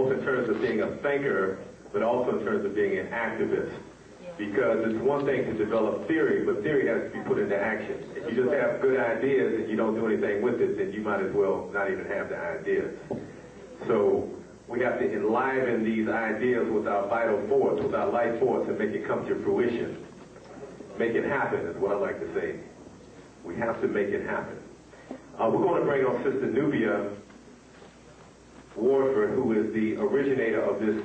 both in terms of being a thinker, but also in terms of being an activist. Because it's one thing to develop theory, but theory has to be put into action. If you just have good ideas and you don't do anything with it, then you might as well not even have the ideas. So we have to enliven these ideas with our vital force, with our life force, and make it come to fruition. Make it happen is what I like to say. We have to make it happen. We're going to bring on Sister Nubia Warford, who is the originator of this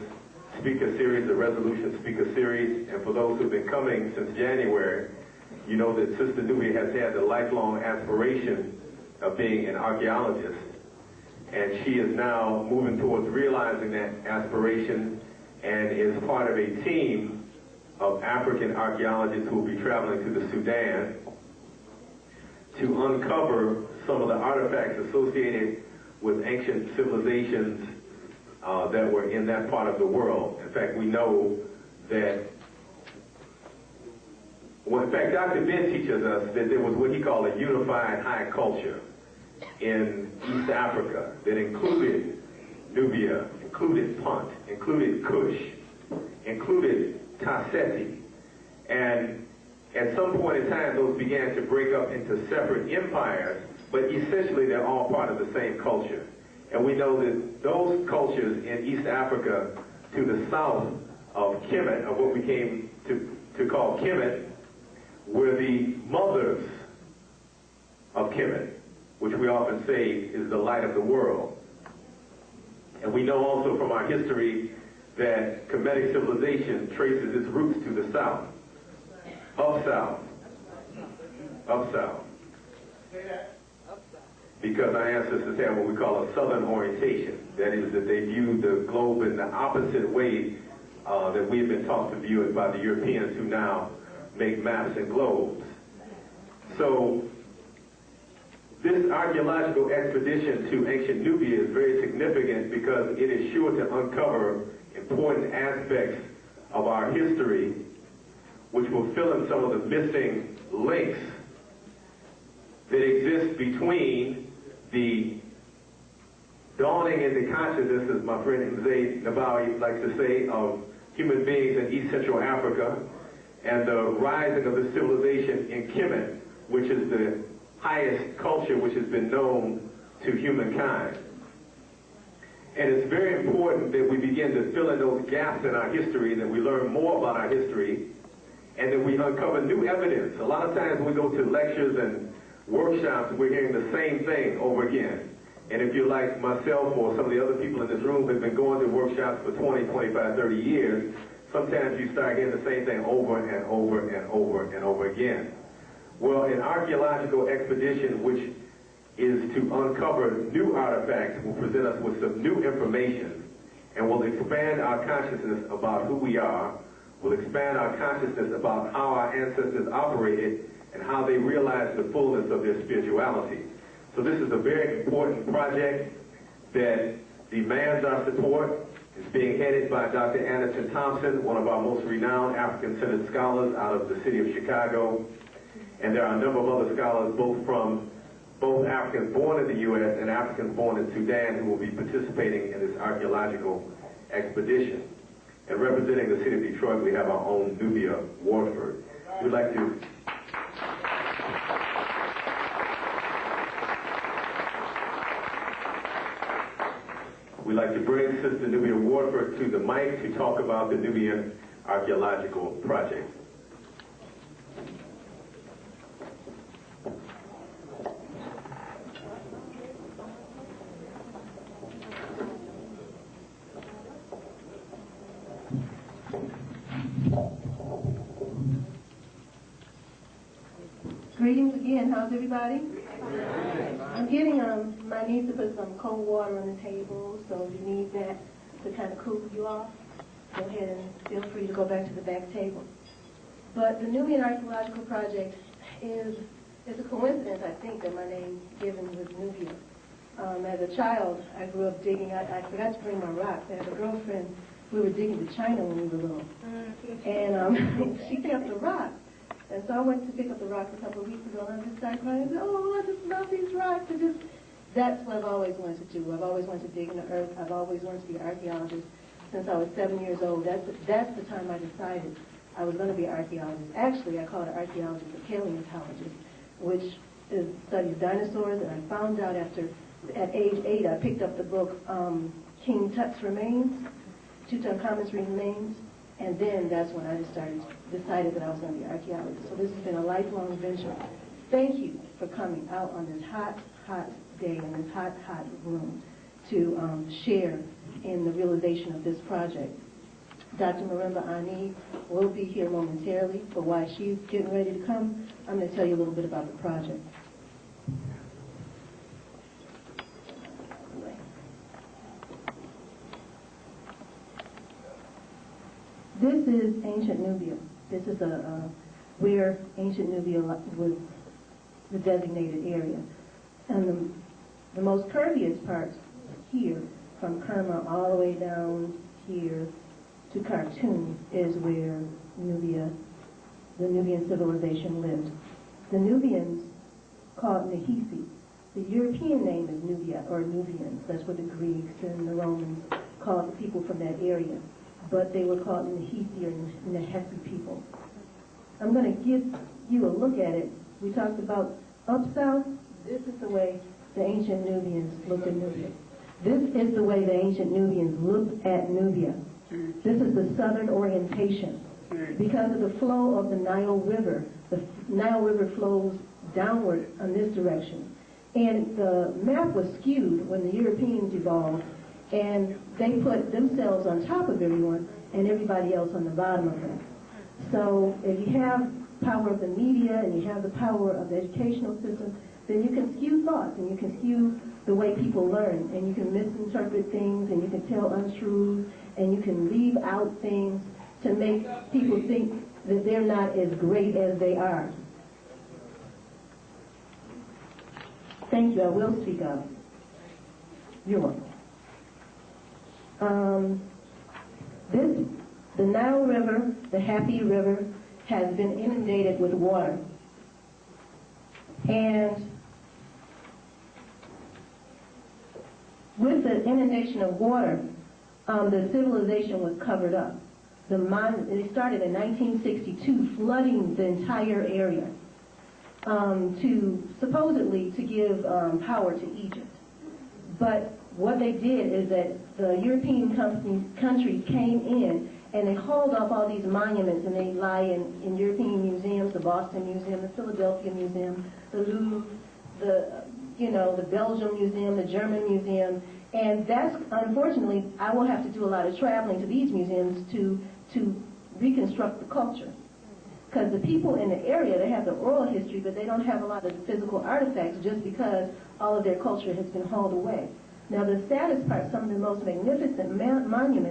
speaker series, the Resolution Speaker Series. And for those who've been coming since January, you know that Sister Nubia has had the lifelong aspiration of being an archaeologist. And she is now moving towards realizing that aspiration and is part of a team of African archaeologists who will be traveling to the Sudan to uncover some of the artifacts associated with ancient civilizations that were in that part of the world. In fact, we know that, well, in fact, Dr. Ben teaches us that there was what he called a unified high culture in East Africa that included Nubia, included Punt, included Kush, included Tasseti. And at some point in time, those began to break up into separate empires, but essentially they're all part of the same culture. And we know that those cultures in East Africa to the south of Kemet, of what we came to call Kemet, were the mothers of Kemet, which we often say is the light of the world. And we know also from our history that Kemetic civilization traces its roots to the south, up south, up south. Because our ancestors had what we call a southern orientation. That is, that they viewed the globe in the opposite way that we have been taught to view it by the Europeans who now make maps and globes. So this archaeological expedition to ancient Nubia is very significant because it is sure to uncover important aspects of our history which will fill in some of the missing links that exist between the dawning into consciousness, as my friend Mzee Nabawi likes to say, of human beings in East Central Africa, and the rising of the civilization in Kemet, which is the highest culture which has been known to humankind. And it's very important that we begin to fill in those gaps in our history, that we learn more about our history, and that we uncover new evidence. A lot of times when we go to lectures and workshops, we're hearing the same thing over again. And if you're like myself or some of the other people in this room who have been going to workshops for 20, 25, 30 years, sometimes you start hearing the same thing over and over and over and over again. Well, an archaeological expedition which is to uncover new artifacts will present us with some new information and will expand our consciousness about who we are, will expand our consciousness about how our ancestors operated and how they realized the fullness of their spirituality. So this is a very important project that demands our support. It's being headed by Dr. Anderson Thompson, one of our most renowned African-centered scholars out of the city of Chicago. And there are a number of other scholars, both Africans born in the U.S. and Africans born in Sudan, who will be participating in this archaeological expedition. And representing the city of Detroit, we have our own Nubia Warford. We'd like to bring Sister Nubia Warford to the mic to talk about the Nubian Archaeological Project. Greetings again. How's everybody? I'm getting my niece to put some cold water on the table, so if you need that to kind of cool you off, go ahead and feel free to go back to the back table. But the Nubian Archaeological Project is a coincidence, I think, that my name given was Nubia. As a child, I grew up digging. I forgot to bring my rocks. I have a girlfriend. We were digging to China when we were little, and she kept the rocks. And so I went to pick up the rocks a couple of weeks ago, and I just started crying. I said, "Oh, I just love these rocks. They're just That's what I've always wanted to do. I've always wanted to dig in the earth. I've always wanted to be an archaeologist since I was 7 years old. That's the time I decided I was going to be an archaeologist. Actually, I called an archaeologist a paleontologist, which studies dinosaurs, and I found out at age 8, I picked up the book King Tut's Remains, Tutankhamun's Remains, and then that's when I decided that I was going to be an archaeologist. So this has been a lifelong venture. Thank you for coming out on this hot, hot day in this hot, hot room to share in the realization of this project. Dr. Marimba Ani will be here momentarily, but while she's getting ready to come, I'm going to tell you a little bit about the project. This is ancient Nubia. This is where ancient Nubia was the designated area. And the most curviest part here, from Kerma all the way down here to Khartoum, is where Nubia, the Nubian civilization lived. The Nubians called Nehisi. The European name is Nubia, or Nubians. That's what the Greeks and the Romans called the people from that area. But they were called Nehisi or Nehesi people. I'm going to give you a look at it. We talked about up south. This is the way the ancient Nubians looked at Nubia. This is the way the ancient Nubians looked at Nubia. This is the southern orientation. Because of the flow of the Nile River flows downward in this direction. And the map was skewed when the Europeans evolved, and they put themselves on top of everyone and everybody else on the bottom of them. So if you have power of the media and you have the power of the educational system, then you can skew thoughts and you can skew the way people learn, and you can misinterpret things and you can tell untruths and you can leave out things to make people think that they're not as great as they are. Thank you. I will speak up. You're welcome. The Nile River, the Happy River, has been inundated with water. And with the inundation of water, the civilization was covered up. They started in 1962, flooding the entire area supposedly to give power to Egypt. But what they did is that the European countries came in and they hauled off all these monuments, and they lie in European museums, the Boston Museum, the Philadelphia Museum, the Louvre, the Belgium Museum, the German Museum, and that's, unfortunately, I will have to do a lot of traveling to these museums to reconstruct the culture. Because the people in the area, they have the oral history, but they don't have a lot of the physical artifacts just because all of their culture has been hauled away. Now, the saddest part, some of the most magnificent monuments